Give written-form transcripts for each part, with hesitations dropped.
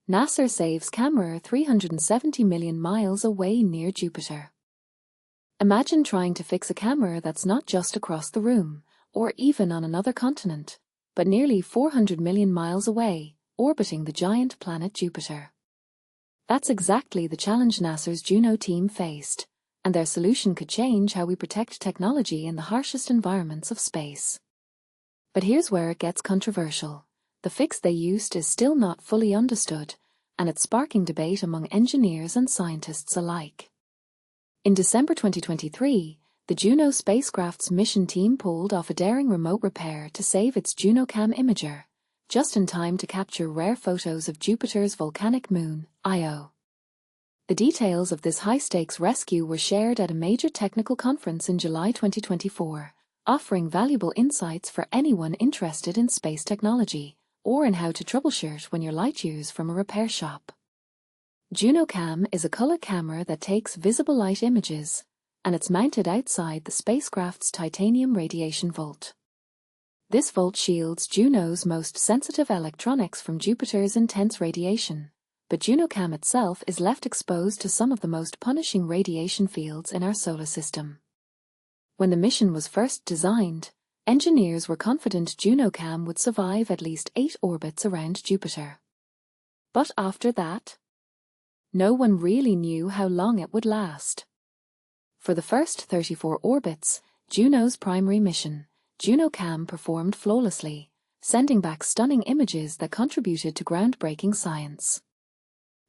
NASA saves camera 370 million miles away near Jupiter. Imagine trying to fix a camera that's not just across the room, or even on another continent, but nearly 400 million miles away, orbiting the giant planet Jupiter. That's exactly the challenge NASA's Juno team faced, and their solution could change how we protect technology in the harshest environments of space. But here's where it gets controversial. The fix they used is still not fully understood, and it's sparking debate among engineers and scientists alike. In December 2023, the Juno spacecraft's mission team pulled off a daring remote repair to save its JunoCam imager, just in time to capture rare photos of Jupiter's volcanic moon, Io. The details of this high-stakes rescue were shared at a major technical conference in July 2024, offering valuable insights for anyone interested in space technology, or in how to troubleshoot when you're light years from a repair shop. JunoCam is a color camera that takes visible light images, and it's mounted outside the spacecraft's titanium radiation vault. This vault shields Juno's most sensitive electronics from Jupiter's intense radiation, but JunoCam itself is left exposed to some of the most punishing radiation fields in our solar system. When the mission was first designed, engineers were confident JunoCam would survive at least 8 orbits around Jupiter. But after that, no one really knew how long it would last. For the first 34 orbits, Juno's primary mission, JunoCam performed flawlessly, sending back stunning images that contributed to groundbreaking science.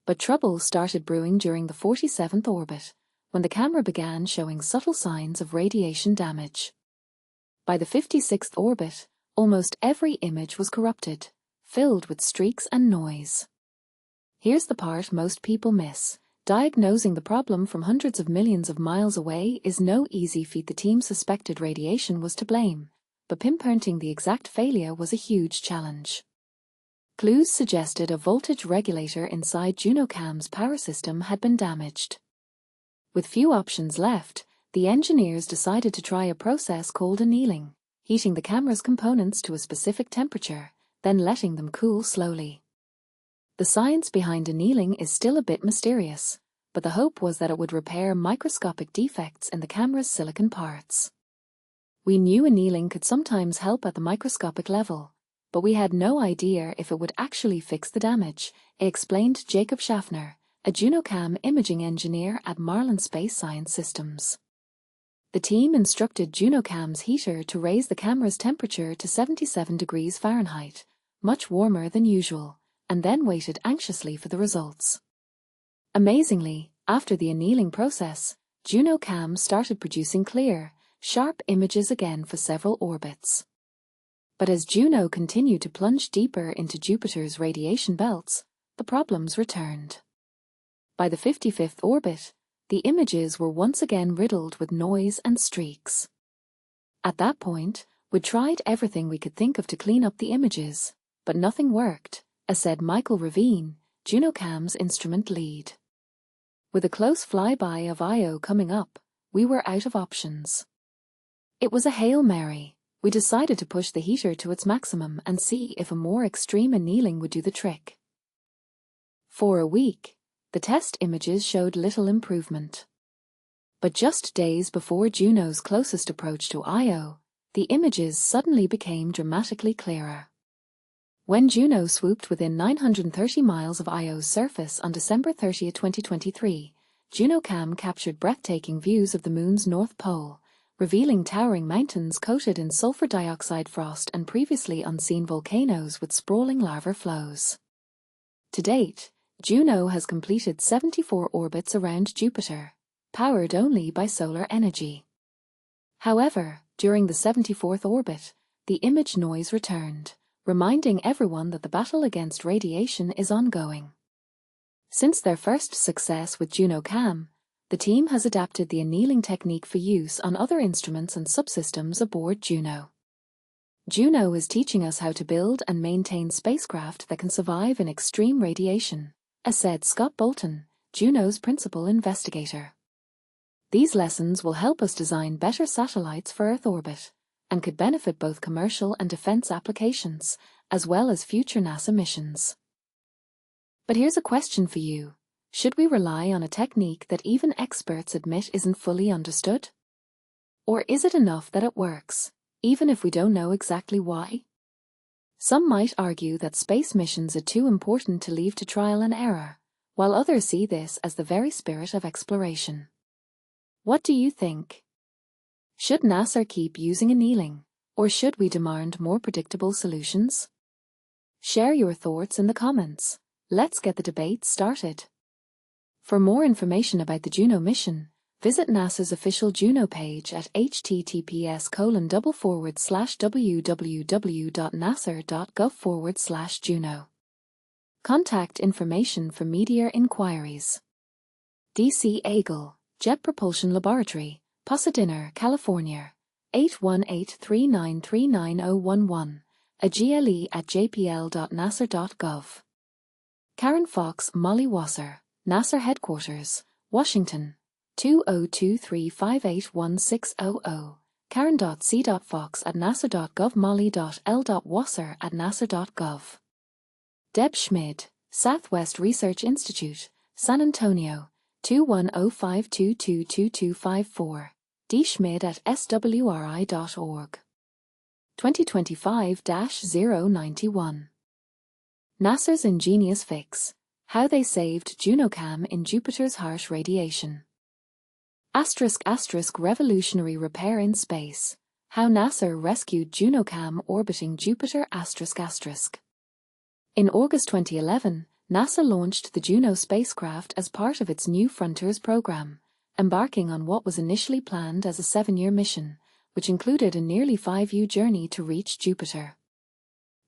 But trouble started brewing during the 47th orbit, when the camera began showing subtle signs of radiation damage. By the 56th orbit, almost every image was corrupted, filled with streaks and noise. Here's the part most people miss. Diagnosing the problem from hundreds of millions of miles away is no easy feat. The team suspected radiation was to blame, but pinpointing the exact failure was a huge challenge. Clues suggested a voltage regulator inside JunoCam's power system had been damaged. With few options left, the engineers decided to try a process called annealing, heating the camera's components to a specific temperature, then letting them cool slowly. The science behind annealing is still a bit mysterious, but the hope was that it would repair microscopic defects in the camera's silicon parts. We knew annealing could sometimes help at the microscopic level, but we had no idea if it would actually fix the damage, explained Jacob Schaffner, a JunoCam imaging engineer at Marlin Space Science Systems. The team instructed JunoCam's heater to raise the camera's temperature to 77 degrees Fahrenheit, much warmer than usual, and then waited anxiously for the results. Amazingly, after the annealing process, JunoCam started producing clear, sharp images again for several orbits. But as Juno continued to plunge deeper into Jupiter's radiation belts, the problems returned. By the 55th orbit, the images were once again riddled with noise and streaks. At that point, we'd tried everything we could think of to clean up the images, but nothing worked, as said Michael Ravine, JunoCam's instrument lead. With a close flyby of Io coming up, we were out of options. It was a Hail Mary. We decided to push the heater to its maximum and see if a more extreme annealing would do the trick. For a week, the test images showed little improvement. But just days before Juno's closest approach to Io, the images suddenly became dramatically clearer. When Juno swooped within 930 miles of Io's surface on December 30, 2023, JunoCam captured breathtaking views of the moon's north pole, revealing towering mountains coated in sulfur dioxide frost and previously unseen volcanoes with sprawling lava flows. To date, Juno has completed 74 orbits around Jupiter, powered only by solar energy. However, during the 74th orbit, the image noise returned, reminding everyone that the battle against radiation is ongoing. Since their first success with JunoCam, the team has adapted the annealing technique for use on other instruments and subsystems aboard Juno. Juno is teaching us how to build and maintain spacecraft that can survive in extreme radiation, as said Scott Bolton, Juno's principal investigator. These lessons will help us design better satellites for Earth orbit, and could benefit both commercial and defense applications, as well as future NASA missions. But here's a question for you. Should we rely on a technique that even experts admit isn't fully understood? Or is it enough that it works, even if we don't know exactly why? Some might argue that space missions are too important to leave to trial and error, while others see this as the very spirit of exploration. What do you think? Should NASA keep using annealing, or should we demand more predictable solutions? Share your thoughts in the comments. Let's get the debate started. For more information about the Juno mission, visit NASA's official Juno page at https://www.nasa.gov/Juno. Contact information for media inquiries. DC Eagle, Jet Propulsion Laboratory, Pasadena, California, 818-3939011, a gle@jpl.nasa.gov. Karen Fox Molly Wasser, NASA Headquarters, Washington, 2023581600, Karen.c.fox@nasa.gov, Molly.l.wasser@nasa.gov. Deb Schmid, Southwest Research Institute, San Antonio, 21052222254, dschmid@swri.org. 2025-091. NASA's Ingenious Fix: How they saved JunoCam in Jupiter's harsh radiation. *** revolutionary repair in space. How NASA rescued JunoCam orbiting Jupiter ***. In August 2011, NASA launched the Juno spacecraft as part of its New Frontiers program, embarking on what was initially planned as a 7-year mission, which included a nearly 5-year journey to reach Jupiter.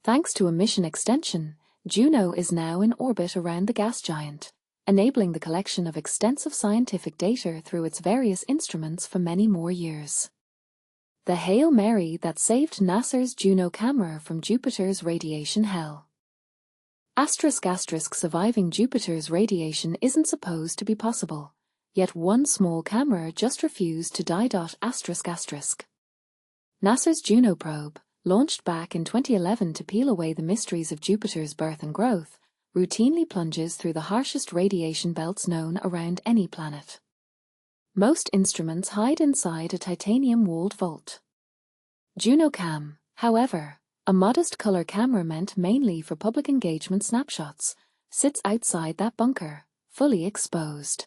Thanks to a mission extension, Juno is now in orbit around the gas giant, enabling the collection of extensive scientific data through its various instruments for many more years. The Hail Mary that saved NASA's Juno camera from Jupiter's radiation hell. ** surviving Jupiter's radiation isn't supposed to be possible, yet one small camera just refused to die. NASA's Juno probe, launched back in 2011 to peel away the mysteries of Jupiter's birth and growth, routinely plunges through the harshest radiation belts known around any planet. Most instruments hide inside a titanium-walled vault. JunoCam, however, a modest color camera meant mainly for public engagement snapshots, sits outside that bunker, fully exposed.